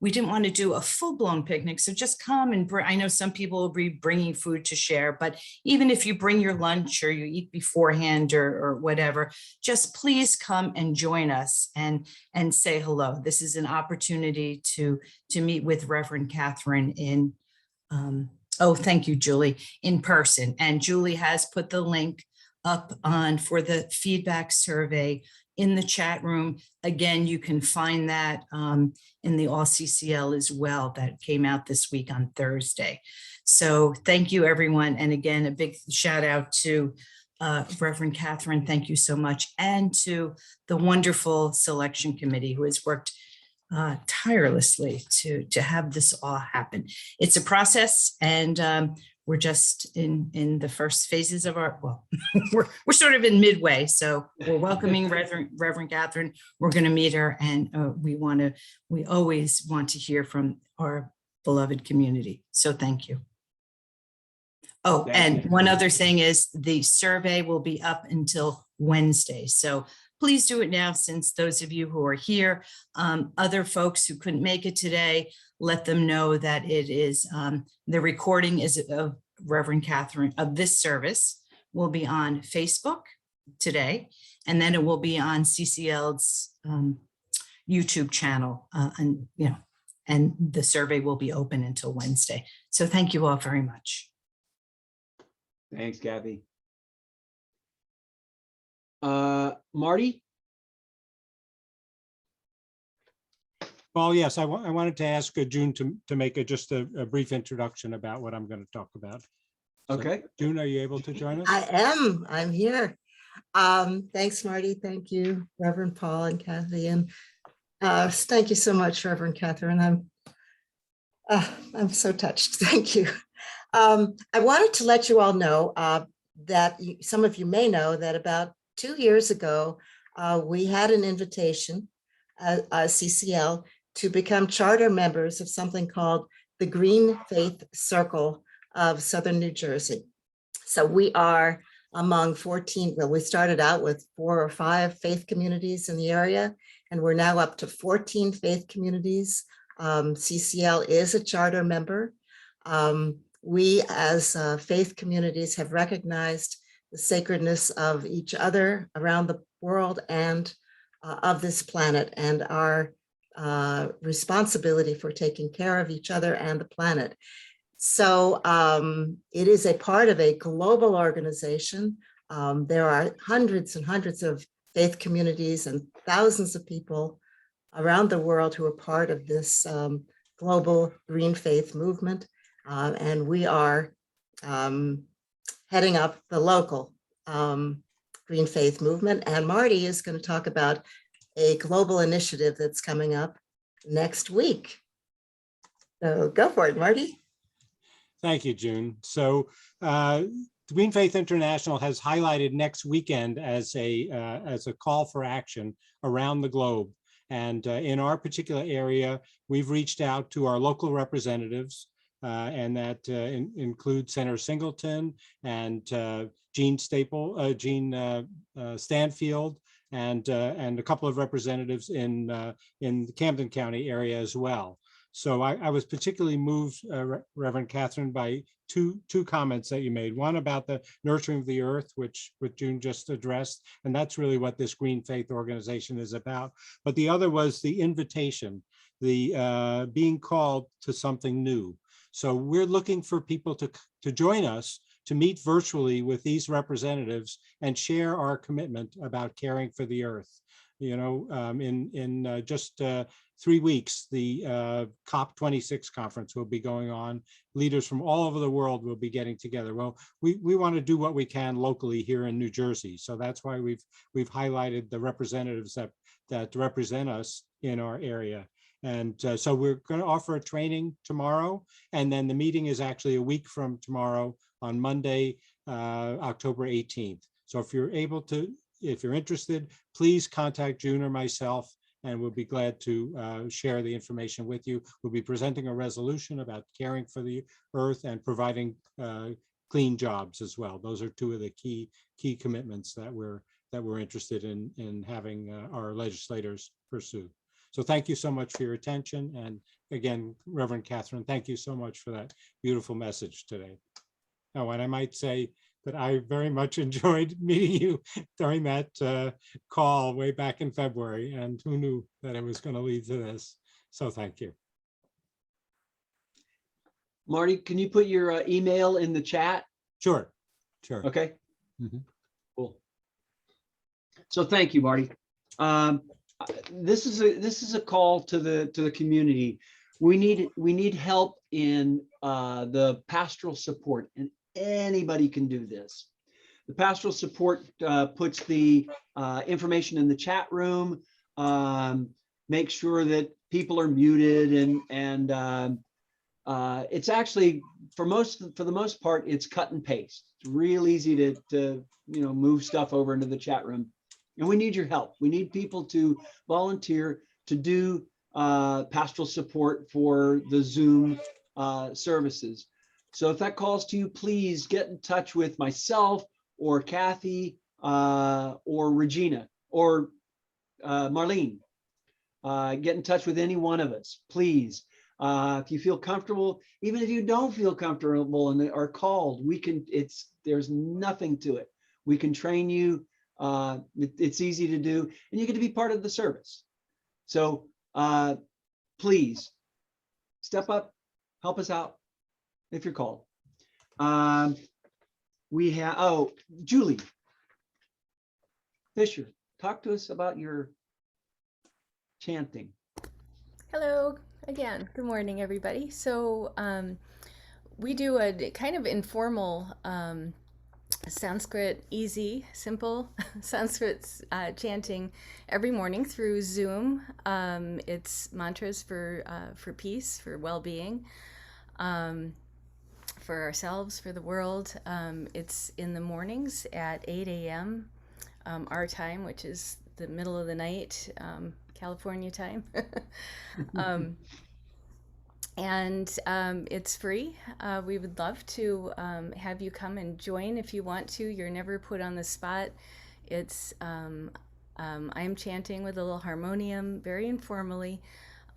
C: We didn't want to do a full-blown picnic, so just come and I know some people will be bringing food to share, but even if you bring your lunch or you eat beforehand or whatever, just please come and join us and say hello. This is an opportunity to meet with Reverend Katherine in, oh, thank you, Julie, in person. And Julie has put the link up for the feedback survey in the chat room. Again, you can find that in the all CCL as well, that came out this week on Thursday. So thank you, everyone. And again, a big shout out to Reverend Katherine. Thank you so much. And to the wonderful selection committee who has worked tirelessly to have this all happen. It's a process, and we're just in the first phases of our, well, we're sort of in midway. So we're welcoming Reverend Katherine. We're going to meet her, and we always want to hear from our beloved community. So thank you. Oh, and one other thing is the survey will be up until Wednesday. So please do it now, since those of you who are here, other folks who couldn't make it today, let them know that it is, the recording is of Reverend Katherine of this service will be on Facebook today, and then it will be on CCL's YouTube channel, and the survey will be open until Wednesday. So thank you all very much.
B: Thanks, Kathy. Marty?
G: Well, yes, I wanted to ask June to make just a brief introduction about what I'm going to talk about. So,
B: Okay.
G: June, are you able to join us?
H: I am. I'm here. Thanks, Marty. Thank you, Reverend Paul and Kathy. And thank you so much, Reverend Catherine. I'm so touched. Thank you. I wanted to let you all know that some of you may know that about 2 years ago, we had an invitation, CCL, to become charter members of something called the Green Faith Circle of Southern New Jersey. So we are among 14, well, we started out with 4 or 5 faith communities in the area, and we're now up to 14 faith communities. CCL is a charter member. We as faith communities have recognized the sacredness of each other around the world and of this planet, and our responsibility for taking care of each other and the planet. So it is a part of a global organization. There are hundreds and hundreds of faith communities and thousands of people around the world who are part of this global green faith movement. And we are heading up the local green faith movement. And Marty is going to talk about a global initiative that's coming up next week. So go for it, Marty.
G: Thank you, June. So Green Faith International has highlighted next weekend as a call for action around the globe. And in our particular area, we've reached out to our local representatives, and that includes Senator Singleton and Gene Stanfield, and a couple of representatives in the Camden County area as well. So I was particularly moved, Reverend Catherine, by two comments that you made. One about the nurturing of the earth, which June just addressed, and that's really what this Green Faith organization is about. But the other was the invitation, the being called to something new. So we're looking for people to join us, to meet virtually with these representatives and share our commitment about caring for the earth. You know, in just 3 weeks, the COP26 conference will be going on. Leaders from all over the world will be getting together. Well, we want to do what we can locally here in New Jersey. So that's why we've highlighted the representatives that represent us in our area. And so we're going to offer a training tomorrow. And then the meeting is actually a week from tomorrow on Monday, October 18th. So if you're interested, please contact June or myself, and we'll be glad to share the information with you. We'll be presenting a resolution about caring for the earth and providing clean jobs as well. Those are two of the key commitments that we're interested in having our legislators pursue. So thank you so much for your attention. And again, Reverend Catherine, thank you so much for that beautiful message today. Oh, and I might say that I very much enjoyed meeting you during that call way back in February, and who knew that it was going to lead to this. So thank you.
B: Marty, can you put your email in the chat?
G: Sure.
B: Okay.
G: Mm-hmm.
B: Cool. So thank you, Marty. This is a call to the community. We need help in the pastoral support, and anybody can do this. The pastoral support puts the information in the chat room, make sure that people are muted, and it's actually for the most part it's cut and paste. It's real easy to move stuff over into the chat room, and we need your help. We need people to volunteer to do pastoral support for the Zoom services. So if that calls to you, please get in touch with myself or Kathy or Regina or Marlene. Get in touch with any one of us, please. If you feel comfortable, even if you don't feel comfortable and are called, there's nothing to it. We can train you. It's easy to do, and you get to be part of the service. So please step up, help us out if you're called. We have, Julie Fisher, talk to us about your chanting.
E: Hello again. Good morning, everybody. So we do a kind of informal Sanskrit, easy, simple Sanskrit chanting every morning through Zoom. It's mantras for peace, for well-being, for ourselves, for the world. It's in the mornings at 8 a.m. Our time, which is the middle of the night, California time. And it's free. We would love to have you come and join if you want to. You're never put on the spot. It's I'm chanting with a little harmonium, very informally,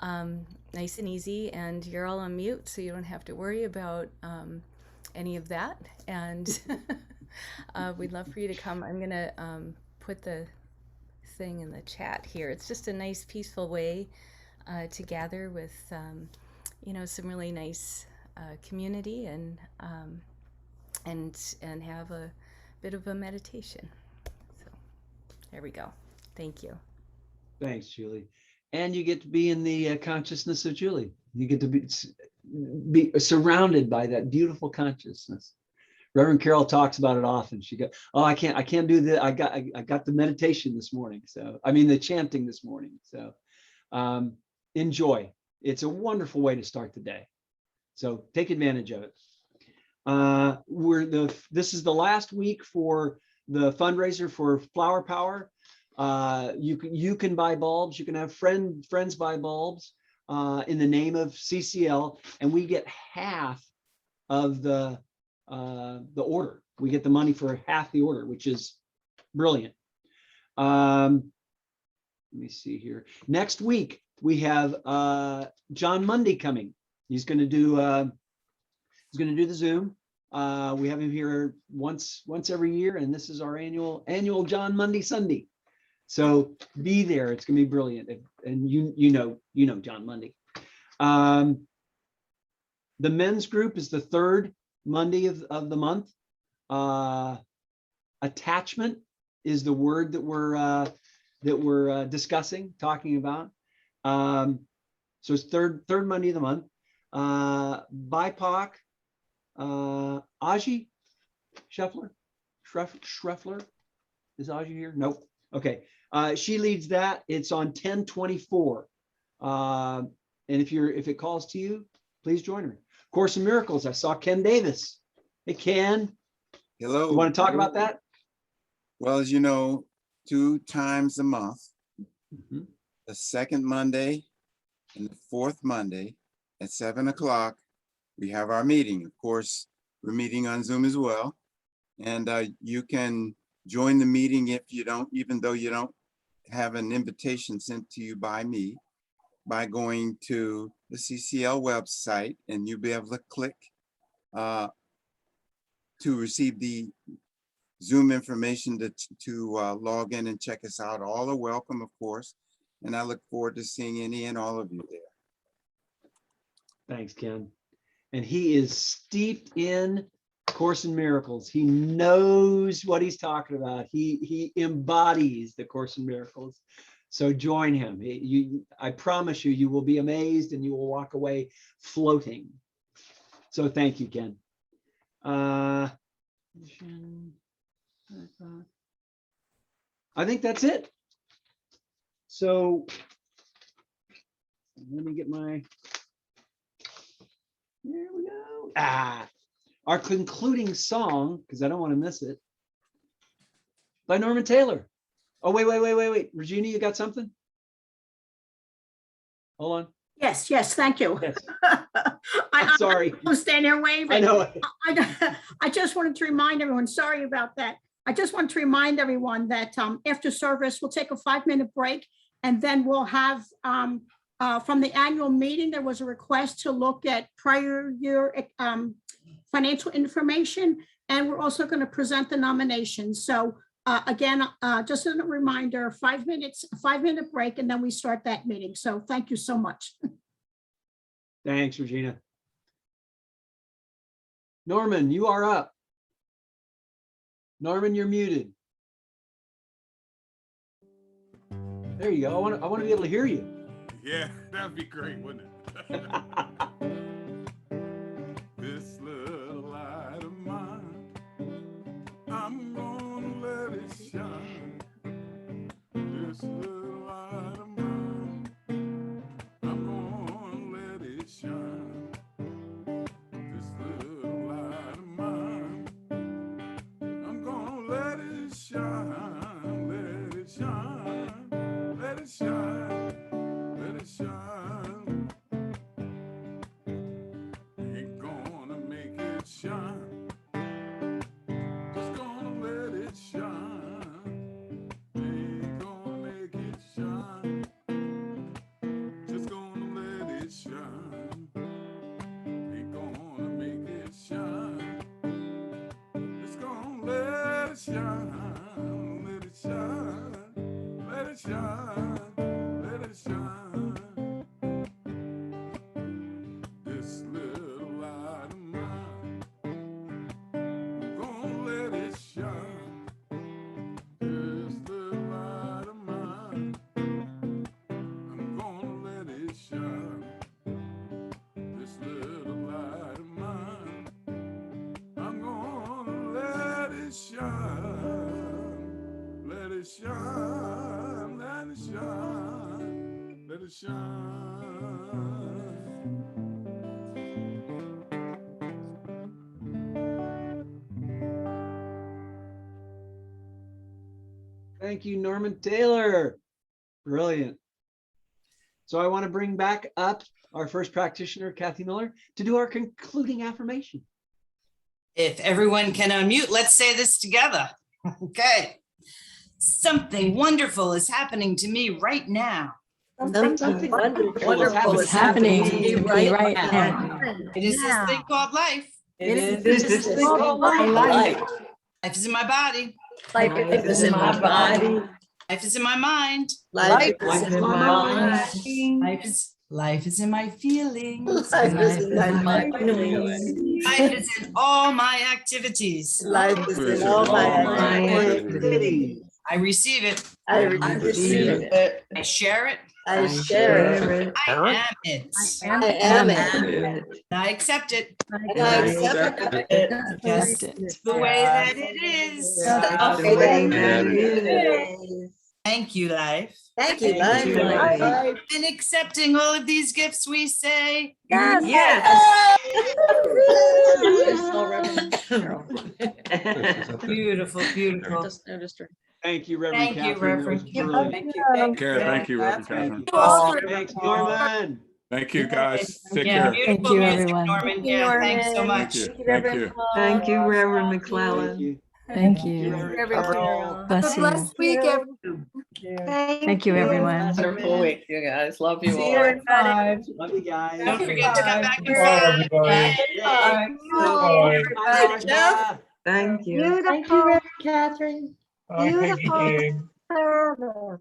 E: nice and easy, and you're all on mute, so you don't have to worry about any of that. And we'd love for you to come. I'm gonna put the thing in the chat here. It's just a nice, peaceful way to gather with some really nice community and have a bit of a meditation. So there we go. Thank you.
B: Thanks, Julie. And you get to be in the consciousness of Julie. You get to be surrounded by that beautiful consciousness. Reverend Carol talks about it often. She goes, "Oh, I can't do that. I got the meditation this morning. So I mean the chanting this morning. So enjoy. It's a wonderful way to start the day. So take advantage of it. This is the last week for the fundraiser for Flower Power. You can buy bulbs. You can have friends buy bulbs in the name of CCL, and we get half of the order. We get the money for half the order, which is brilliant. Let me see here. Next week we have John Mundy coming. He's going to do the Zoom. We have him here once every year, and this is our annual John Mundy Sunday. So be there. It's going to be brilliant. And you know John Mundy. The men's group is the third Monday of the month. Attachment is the word that we're discussing, talking about. So it's third Monday of the month. BIPOC, Aji Schreffler. Is Aji here? Nope. Okay. She leads that. It's on 10/24. And if it calls to you, please join her. Course in Miracles. I saw Ken Davis. Hey, Ken.
I: Hello.
B: You want to talk about that?
I: Well, as you know, 2 times a month, the second Monday and the fourth Monday at 7 o'clock, we have our meeting. Of course, we're meeting on Zoom as well. And you can join the meeting even though you don't have an invitation sent to you by me, by going to the CCL website, and you'll be able to click to receive the Zoom information to log in and check us out. All are welcome, of course, and I look forward to seeing any and all of you there.
B: Thanks, Ken. And he is steeped in Course in Miracles. He knows what he's talking about. He embodies the Course in Miracles. So join him. I promise you, you will be amazed and you will walk away floating. So thank you, Ken. I think that's it. So let me get my, there we go. Our concluding song, because I don't want to miss it, by Norman Taylor. Oh, wait. Regina, you got something? Hold on.
J: Yes, thank you.
B: Yes. I'm sorry.
J: I'm standing there waving.
B: I know.
J: I just wanted to remind everyone, sorry about that. I just want to remind everyone that after service, we'll take a 5-minute break, and then we'll have, from the annual meeting, there was a request to look at prior year financial information, and we're also going to present the nominations. So again, just as a reminder, 5 minutes, a 5-minute break, and then we start that meeting. So thank you so much.
B: Thanks, Regina. Norman, you are up. Norman, you're muted. There you go. I want to be able to hear you.
A: Yeah, that'd be great, wouldn't it? This little shine. Just gonna let it shine. Ain't gonna make it shine. Just gonna let it shine. Ain't gonna make it shine. Just gonna let it shine. Let it shine. Let it shine. Let it shine. This little light of mine, I'm gonna let it shine. This little light of mine, I'm gonna let it shine. This little light of mine, I'm gonna let it shine. Let it shine, let it shine, let it shine.
B: Thank you, Norman Taylor. Brilliant. So I want to bring back up our first practitioner, Kathy Miller, to do our concluding affirmation.
C: If everyone can unmute, let's say this together. Okay. Something wonderful is happening to me right now.
H: Something
B: wonderful
D: What's happening to me right now?
C: It is this thing called life.
B: It is this thing called life.
C: Life is in my body.
H: Life is in my body.
C: Life is in my mind.
H: Life is in my mind.
C: Life is in my feelings.
H: Life is in my feelings.
C: Life is in all my activities.
H: Life is in all my activities.
C: I receive it.
H: I receive it.
C: I share it.
H: I share it.
C: I am it.
H: I am it.
C: And I accept it.
H: And I accept it.
C: Just the way that it is.
H: The way that it is.
C: Thank you, life.
H: Thank you, life.
C: And accepting all of these gifts, we say,
H: Yes.
C: beautiful, beautiful.
D: Just noticed her.
B: Thank you, Reverend
C: Thank you,
B: Catherine. That was
C: Reverend.
B: brilliant.
A: Thank you, Reverend
B: Thank
A: Catherine.
B: you. Thanks, Norman.
A: Thank you, guys. Take
C: Yeah,
A: care.
C: beautiful
D: Thank you,
C: music,
D: everyone.
C: Norman. Yeah, thanks so
A: Thank
C: much.
A: you. Thank you.
K: Thank you, Reverend
B: Thank
K: McClelland.
B: you.
D: Thank
B: You,
D: you.
B: Reverend Carl.
D: Bless you.
K: Week,
D: Thank you, everyone.
K: Wonderful week, you guys. Love you
H: See
K: all.
H: you at 5.
B: Love you guys.
C: Don't forget to come back and
F: Bye,
C: find.
F: everybody.
H: Bye, Jeff.
K: Thank you.
L: Beautiful, Catherine.
F: Bye, Peggy
L: Beautiful
F: King.
L: service.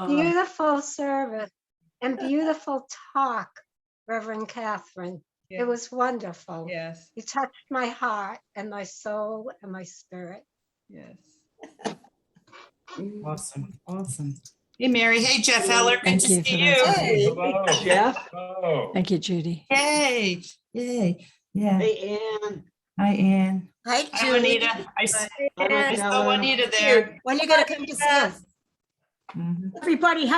L: Beautiful service and beautiful talk, Reverend Catherine. It was wonderful.
C: Yes,
L: You touched my heart and my soul and my spirit.
C: yes. Awesome, awesome. Hey, Mary. Hey, Jeff Heller. Good
D: Thank
C: to
D: you
C: see
D: for
C: you.
D: that.
H: Hey.
F: Hello.
B: Jeff.
F: Oh.
D: Thank you, Judy.
C: Yay, yay, yeah.
B: Hey, Ann.
C: Hi, Ann.
H: Hi,
C: Hi,
H: Judy.
C: Juanita. I saw
B: Hi,
C: Juanita there.
H: When you gonna come to see us?
C: Mhm.
J: Everybody